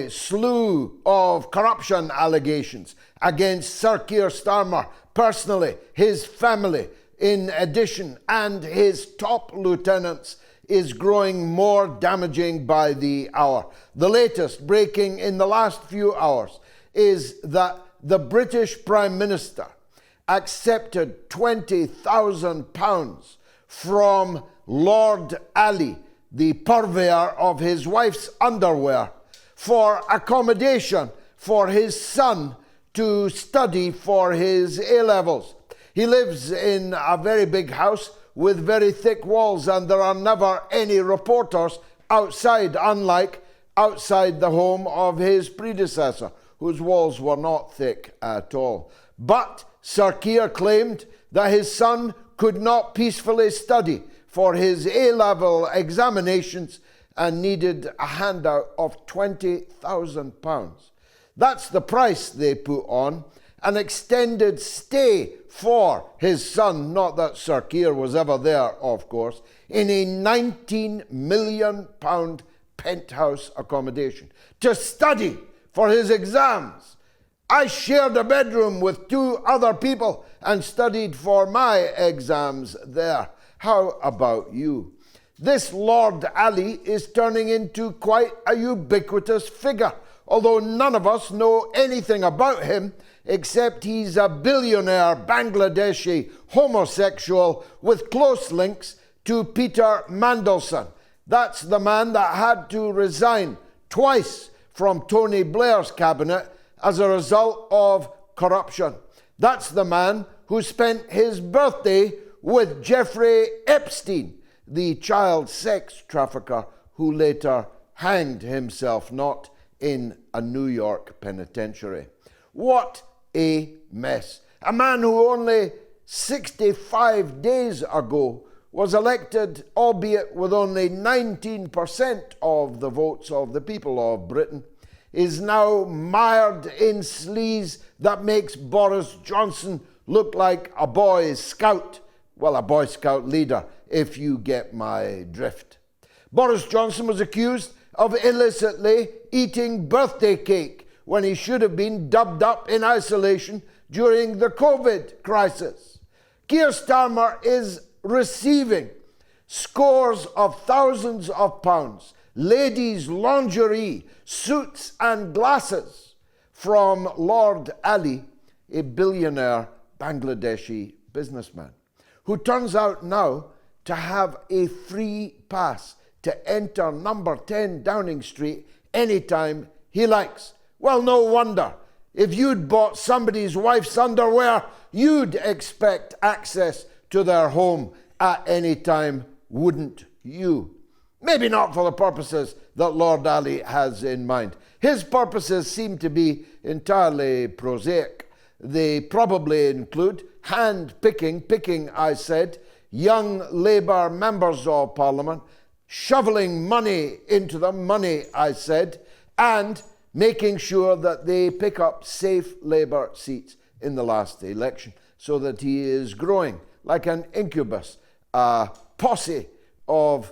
slew of corruption allegations against Sir Keir Starmer personally, his family in addition, and his top lieutenants is growing more damaging by the hour. The latest breaking in the last few hours is that the British Prime Minister accepted £20,000 from Lord Ali, the purveyor of his wife's underwear, for accommodation for his son to study for his A-levels. He lives in a very big house with very thick walls, and there are never any reporters outside, unlike outside the home of his predecessor, whose walls were not thick at all. But Sir Keir claimed that his son could not peacefully study for his A-level examinations and needed a handout of £20,000. That's the price they put on an extended stay for his son, not that Sir Keir was ever there, of course, in a £19 million penthouse accommodation to study for his exams. I shared a bedroom with 2 other people and studied for my exams there. How about you? This Lord Ali is turning into quite a ubiquitous figure, although none of us know anything about him except he's a billionaire Bangladeshi homosexual with close links to Peter Mandelson. That's the man that had to resign twice from Tony Blair's cabinet as a result of corruption. That's the man who spent his birthday with Jeffrey Epstein, the child sex trafficker who later hanged himself not in a New York penitentiary. What a mess. A man who only 65 days ago was elected, albeit with only 19% of the votes of the people of Britain, is now mired in sleaze that makes Boris Johnson look like a Boy Scout. Well, a Boy Scout leader, if you get my drift. Boris Johnson was accused of illicitly eating birthday cake when he should have been dubbed up in isolation during the COVID crisis. Keir Starmer is receiving scores of thousands of pounds, ladies' lingerie, suits and glasses from Lord Ali, a billionaire Bangladeshi businessman, who turns out now to have a free pass to enter number 10 Downing Street anytime he likes. Well, no wonder. If you'd bought somebody's wife's underwear, you'd expect access to their home at any time, wouldn't you? Maybe not for the purposes that Lord Ali has in mind. His purposes seem to be entirely prosaic. They probably include picking, I said, young Labour members of Parliament, shoveling money into them, I said, and making sure that they pick up safe Labour seats in the last election so that he is growing like an incubus, a posse of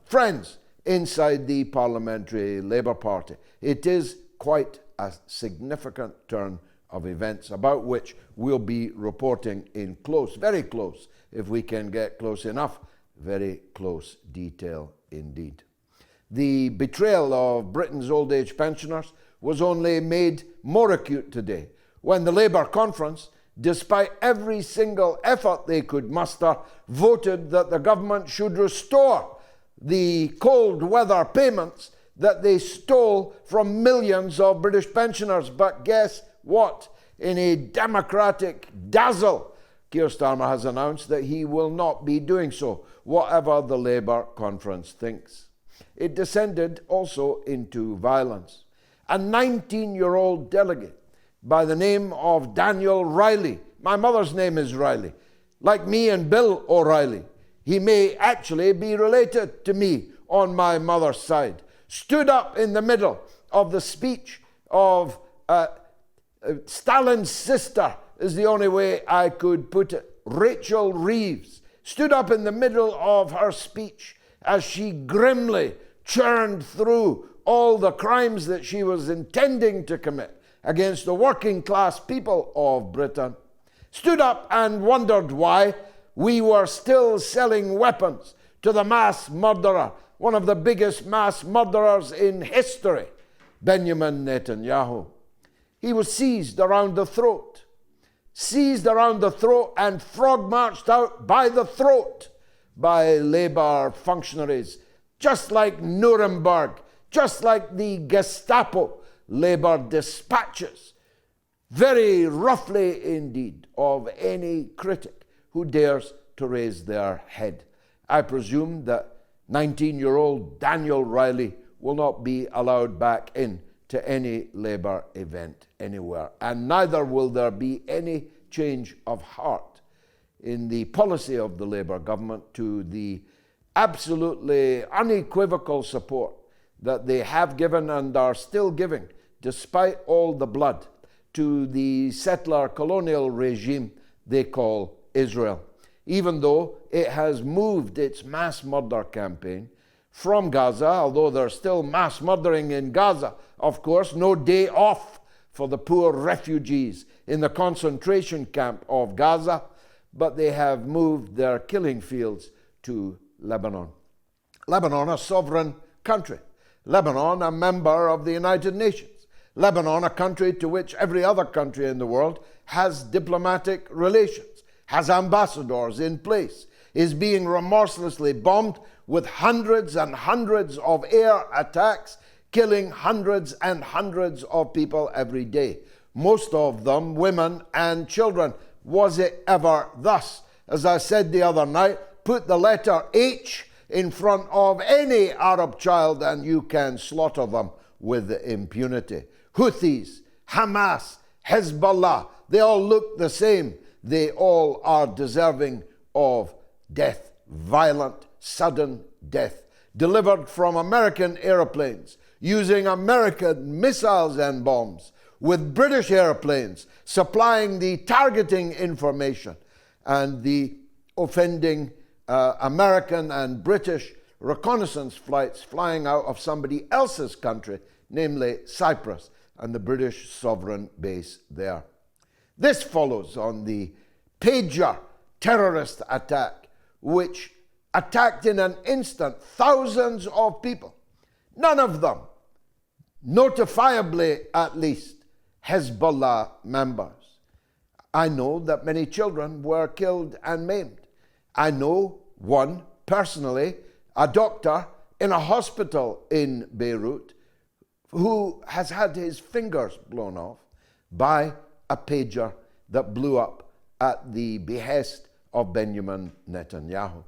friends inside the Parliamentary Labour Party. It is quite a significant turn of events about which we'll be reporting in very close, if we can get close enough, very close detail indeed. The betrayal of Britain's old age pensioners was only made more acute today when the Labour conference, despite every single effort they could muster, voted that the government should restore the cold weather payments that they stole from millions of British pensioners. But guess what? In a democratic dazzle, Keir Starmer has announced that he will not be doing so, whatever the Labour conference thinks. It descended also into violence. A 19-year-old delegate by the name of Daniel Riley, my mother's name is Riley, like me and Bill O'Reilly, he may actually be related to me on my mother's side, stood up in the middle of the speech of Stalin's sister, is the only way I could put it, Rachel Reeves, stood up in the middle of her speech as she grimly churned through all the crimes that she was intending to commit against the working class people of Britain, stood up and wondered why we were still selling weapons to the mass murderer, one of the biggest mass murderers in history, Benjamin Netanyahu. He was seized around the throat and frog-marched out by the throat by Labour functionaries, just like Nuremberg, just like the Gestapo Labour dispatches, very roughly indeed, of any critic who dares to raise their head. I presume that 19-year-old Daniel Riley will not be allowed back in to any Labour event anywhere, and neither will there be any change of heart in the policy of the Labour government to the absolutely unequivocal support that they have given and are still giving, despite all the blood, to the settler colonial regime they call Israel, even though it has moved its mass murder campaign from Gaza, although there's still mass murdering in Gaza, of course, no day off for the poor refugees in the concentration camp of Gaza, but they have moved their killing fields to Lebanon. Lebanon, a sovereign country. Lebanon, a member of the United Nations. Lebanon, a country to which every other country in the world has diplomatic relations, has ambassadors in place, is being remorselessly bombed with hundreds and hundreds of air attacks, killing hundreds and hundreds of people every day, most of them women and children. Was it ever thus? As I said the other night, put the letter H in front of any Arab child and you can slaughter them with impunity. Houthis, Hamas, Hezbollah, they all look the same. They all are deserving of death, violent, sudden death, delivered from American airplanes, using American missiles and bombs, with British airplanes supplying the targeting information and the offending American and British reconnaissance flights flying out of somebody else's country, namely Cyprus, and the British sovereign base there. This follows on the pager terrorist attack, which attacked in an instant thousands of people, none of them, notifiably at least, Hezbollah members. I know that many children were killed and maimed. I know one personally, a doctor in a hospital in Beirut, who has had his fingers blown off by a pager that blew up at the behest of Benjamin Netanyahu.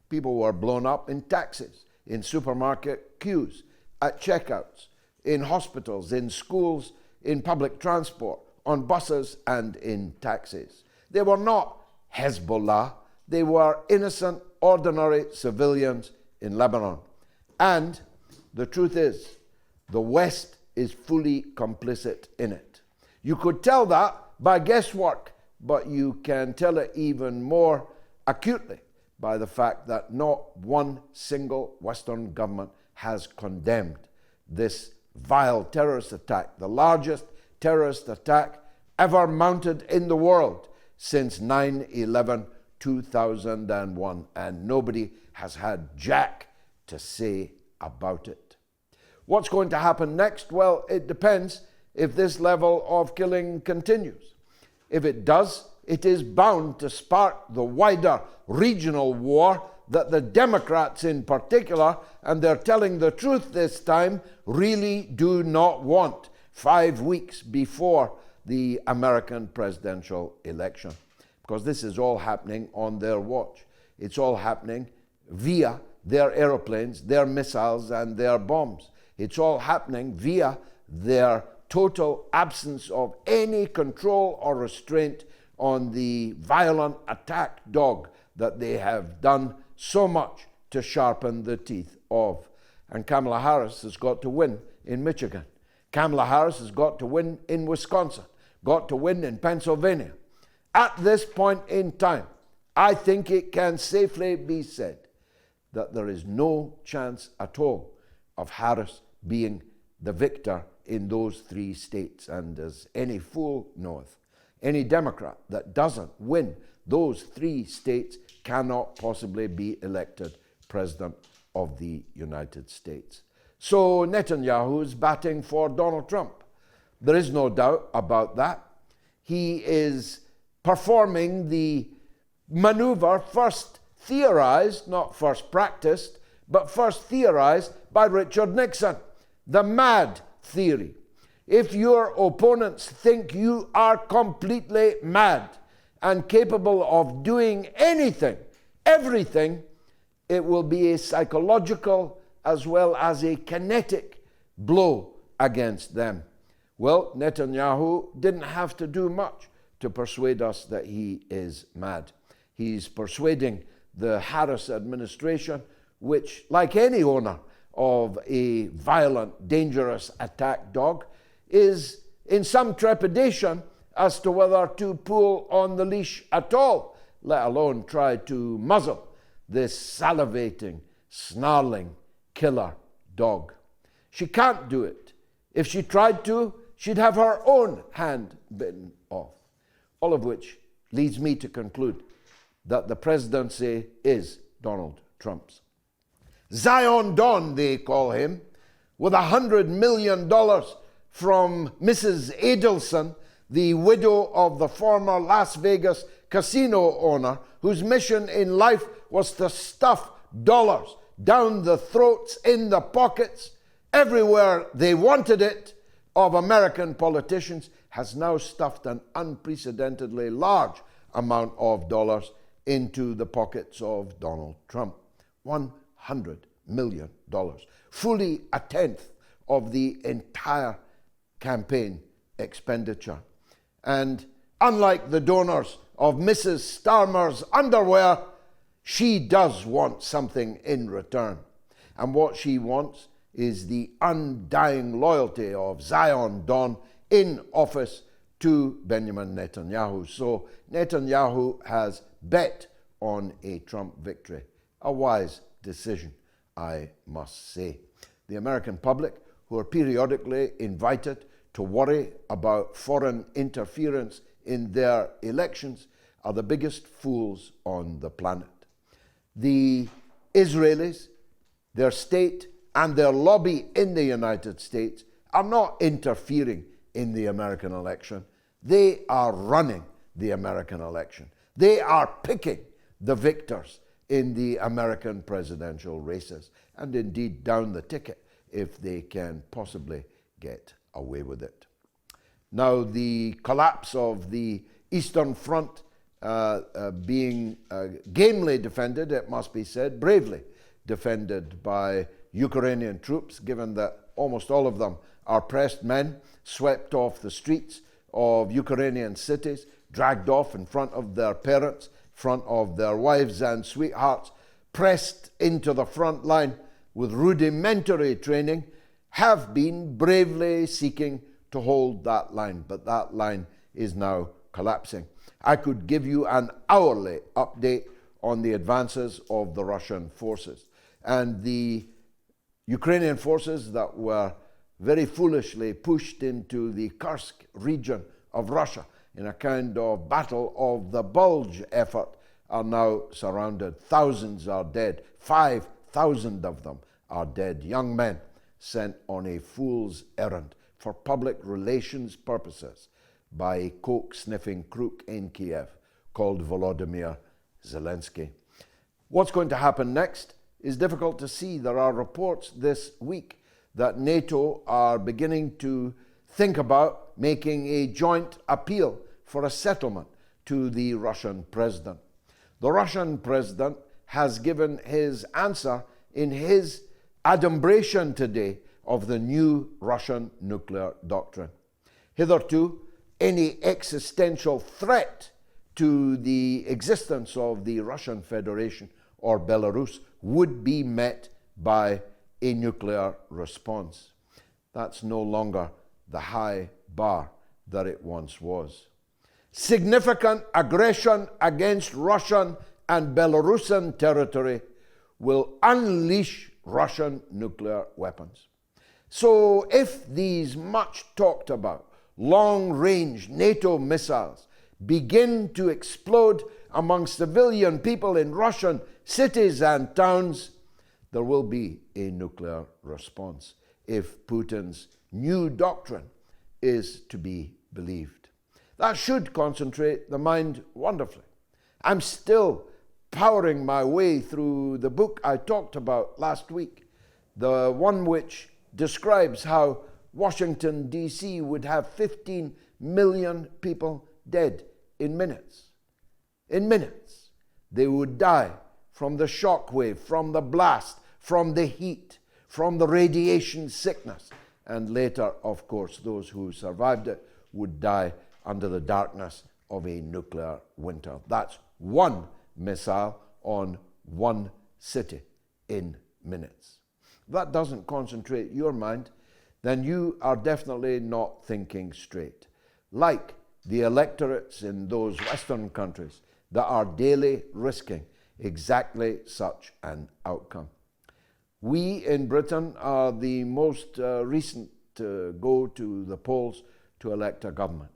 People were blown up in taxis, in supermarket queues, at checkouts, in hospitals, in schools, in public transport, on buses and in taxis. They were not Hezbollah. They were innocent, ordinary civilians in Lebanon. And the truth is, the West is fully complicit in it. You could tell that by guesswork, but you can tell it even more acutely by the fact that not one single Western government has condemned this vile terrorist attack, the largest terrorist attack ever mounted in the world since 9/11, 2001, and nobody has had jack to say about it. What's going to happen next? Well, it depends if this level of killing continues. If it does, it is bound to spark the wider regional war that the Democrats in particular, and they're telling the truth this time, really do not want 5 weeks before the American presidential election. Because this is all happening on their watch. It's all happening via their aeroplanes, their missiles, and their bombs. It's all happening via their total absence of any control or restraint on the violent attack dog that they have done so much to sharpen the teeth of. And Kamala Harris has got to win in Michigan. Kamala Harris has got to win in Wisconsin, got to win in Pennsylvania. At this point in time, I think it can safely be said that there is no chance at all of Harris being the victor in those 3 states. And as any fool knoweth, any Democrat that doesn't win those 3 states cannot possibly be elected President of the United States. So Netanyahu is batting for Donald Trump. There is no doubt about that. He is performing the maneuver first theorized, not first practiced, but first theorized by Richard Nixon, the MAD theory. If your opponents think you are completely mad and capable of doing anything, everything, it will be a psychological as well as a kinetic blow against them. Well, Netanyahu didn't have to do much to persuade us that he is mad. He's persuading the Harris administration, which, like any owner of a violent, dangerous attack dog, is in some trepidation as to whether to pull on the leash at all, let alone try to muzzle this salivating, snarling killer dog. She can't do it. If she tried to, she'd have her own hand bitten off. All of which leads me to conclude that the presidency is Donald Trump's. Zion Don, they call him, with $100 million from Mrs. Adelson, the widow of the former Las Vegas casino owner, whose mission in life was to stuff dollars down the throats, in the pockets, everywhere they wanted it, of American politicians, has now stuffed an unprecedentedly large amount of dollars into the pockets of Donald Trump. $100 million. Fully a tenth of the entire campaign expenditure. And unlike the donors of Mrs. Starmer's underwear, she does want something in return. And what she wants is the undying loyalty of Zion Don in office to Benjamin Netanyahu. So Netanyahu has bet on a Trump victory. A wise decision, I must say. The American public, who are periodically invited to worry about foreign interference in their elections, are the biggest fools on the planet. The Israelis, their state, and their lobby in the United States are not interfering in the American election. They are running the American election. They are picking the victors in the American presidential races, and indeed down the ticket if they can possibly get away with it. Now, the collapse of the Eastern Front being gamely defended, it must be said, bravely defended by Ukrainian troops, given that almost all of them are pressed men, swept off the streets of Ukrainian cities, dragged off in front of their parents, front of their wives and sweethearts, pressed into the front line with rudimentary training, have been bravely seeking to hold that line. But that line is now collapsing. I could give you an hourly update on the advances of the Russian forces. And the Ukrainian forces that were very foolishly pushed into the Kursk region of Russia in a kind of battle of the Bulge effort are now surrounded. Thousands are dead. 5,000 of them are dead. Young men sent on a fool's errand for public relations purposes by a coke-sniffing crook in Kiev called Volodymyr Zelensky. What's going to happen next is difficult to see. There are reports this week that NATO are beginning to think about making a joint appeal for a settlement to the Russian president. The Russian president has given his answer in his adumbration today of the new Russian nuclear doctrine. Hitherto, any existential threat to the existence of the Russian Federation or Belarus would be met by a nuclear response. That's no longer the high bar that it once was. Significant aggression against Russian and Belarusian territory will unleash Russian nuclear weapons. So if these much talked about long-range NATO missiles begin to explode among civilian people in Russian cities and towns, there will be a nuclear response if Putin's new doctrine is to be believed. That should concentrate the mind wonderfully. I'm still powering my way through the book I talked about last week, the one which describes how Washington, D.C. would have 15 million people dead in minutes. In minutes. They would die from the shock wave, from the blast, from the heat, from the radiation sickness. And later, of course, those who survived it would die under the darkness of a nuclear winter. That's one missile on one city in minutes. If that doesn't concentrate your mind, then you are definitely not thinking straight. Like the electorates in those Western countries that are daily risking exactly such an outcome. We in Britain are the most recent to go to the polls to elect a government.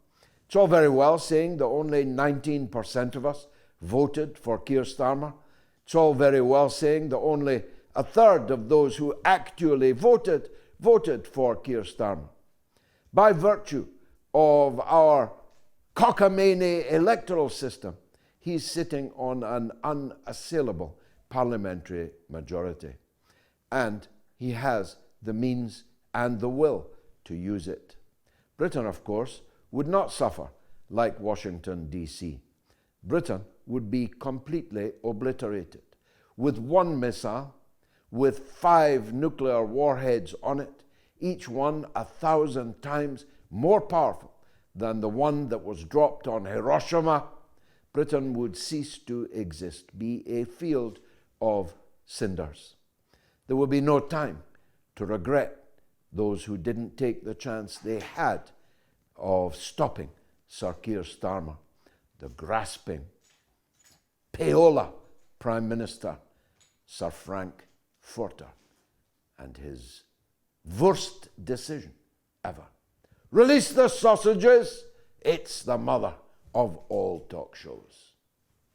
It's all very well saying that only 19% of us voted for Keir Starmer. It's all very well saying that only a third of those who actually voted for Keir Starmer. By virtue of our cockamamie electoral system, he's sitting on an unassailable parliamentary majority. And he has the means and the will to use it. Britain, of course, would not suffer like Washington, D.C. Britain would be completely obliterated with one missile, with 5 nuclear warheads on it, each one 1,000 times more powerful than the one that was dropped on Hiroshima. Britain would cease to exist, be a field of cinders. There will be no time to regret those who didn't take the chance they had of stopping Sir Keir Starmer, the grasping payola Prime Minister, Sir Frank Furter, and his worst decision ever. Release the sausages. It's the mother of all talk shows.